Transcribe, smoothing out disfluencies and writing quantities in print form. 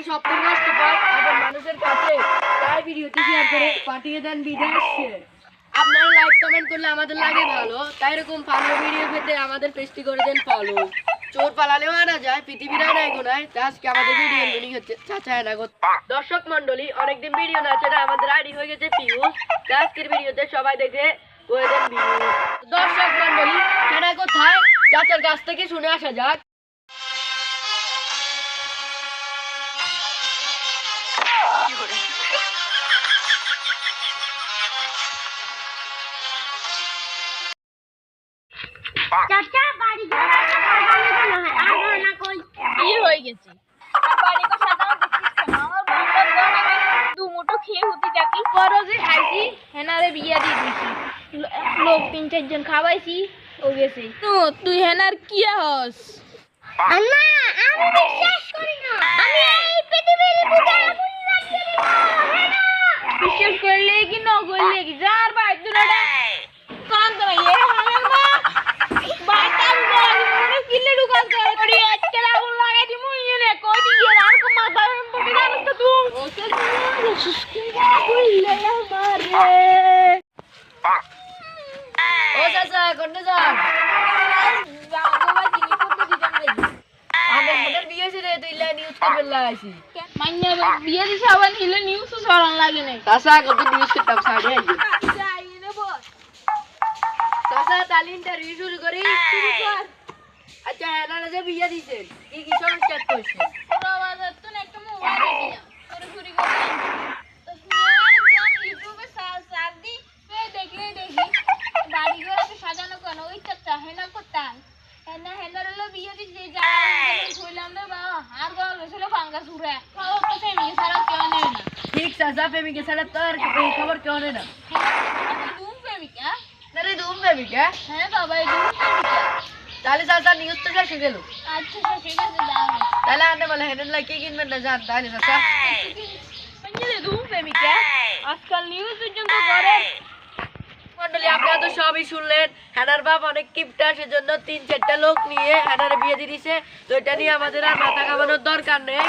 আমাদের স্বপ্ন নষ্ট পায় এবং মানুষের কাছে তাই ভিডিওটি শেয়ার করে পাঠিয়ে দেন বিদেশে। আপনারা লাইক কমেন্ট করলে আমাদের লাগে ভালো, তাই এরকম ভালো ভিডিও পেতে আমাদের পেজটি করে দেন ফলো। চোর পালালেও আনা যায়, পৃথিবীর আয়নায় গোনায়। আজকে আমাদের ভিডিও মিনিং হচ্ছে চাচা এনাগত। দর্শক মন্ডলী, অনেকদিন ভিডিও না ছেড়ে আমাদের আইডি হয়ে গেছে পিউস। আজকের ভিডিওতে সবাই দেখে করে দেন ভিউজ। দর্শক মন্ডলী, হেনা কোথায় চাচার কাছ থেকে শুনে আসা যাক। চাচা বাড়ি যাওয়ার আগে মনে হয় আর না কই কি হয়ে গেছে বাড়ি কো সাজানো দেখছিস না আমার বন্ধন আমি দু মুঠো খেয়ে হতি ডাকি পরে যে খাইছি হেনারে বিয়া দিয়ে দিছি লোক 3-4 জন খাওয়াইছি ও গেছে তো তুই হেনার কি হস আম্মা আমি বিশ্বাস করি না, আমি এই পৃথিবীর বুকে আগুন লাগিয়ে দিব। হেনা বিশ্বাস করলে কি না করলে কি যার ভাই দুলাটা কান তো এ হামের মা বাটাল মনে কিলে ঢুকাস করে আজকে আগুন লাগাই দিমু ইনে কই দিয়ে আর কো মাথা পড়ে গেল তো তুই ওকে সুস্কি কইলে আমারে ও চাচা কোনে যান? বাবা চিনি করতে দিতাম রে আমাদের বোনের বিয়ে ছিল, তুই লাই নিউজ করবে লাগাইছি। মাইনা বিয়ে দিছে আবার হিলে নিউজ সরন লাগে নাই চাচা কত নিউজ করতাম সাইডে আইছি। যাই রে বস চাচা তাহলে ইন্টারভিউ শুরু করি। আচ্ছা হেনা যে বিয়ে দিছেন কি কি সব স্টার্ট করছেন? পুরো বাজার তো একটা মোবাইল দিছিলাম তোর চুরি করে তো শুনে ইউটিউবে সার্চ দি দেখি বাড়ি ঘরে তো সাজানো কেন ওই চাচা হেনা কোথায় হেনার হলো বিয়ে দিছে যারা কইলাম রে বাবা আর গাল গেছিল ভাঙ্গা সুরে খাওয়া তো ফ্যামিলি ছাড়া কেউ নেই না ঠিক চাচা প্রেমিকের ছাড়া তো আর এই খবর কেউ নেই না। ধুম প্রেমিকা না রে ধুম প্রেমিকা? হ্যাঁ বাবা এই ধুম প্রেমিকা তাহলে চাচা নিউজ তো শেষ হয়ে গেল। আচ্ছা ঠিক আছে দাও তাহলে আনতে বলে হেনের লাগে কি কিনবেন না জান তাহলে চাচা। পঞ্জে ধুম প্রেমিকা আজকাল নিউজ পর্যন্ত করে মন্ডলী, আপনারা তো সবই শুনলেন। হেনার বাপ অনেক কিপটা, সেজন্য 3-4টা লোক নিয়ে হেনার বিয়ে দিয়ে দিছে। তো এটা নিয়ে আমাদের আর মাথা কামানোর দরকার নেই।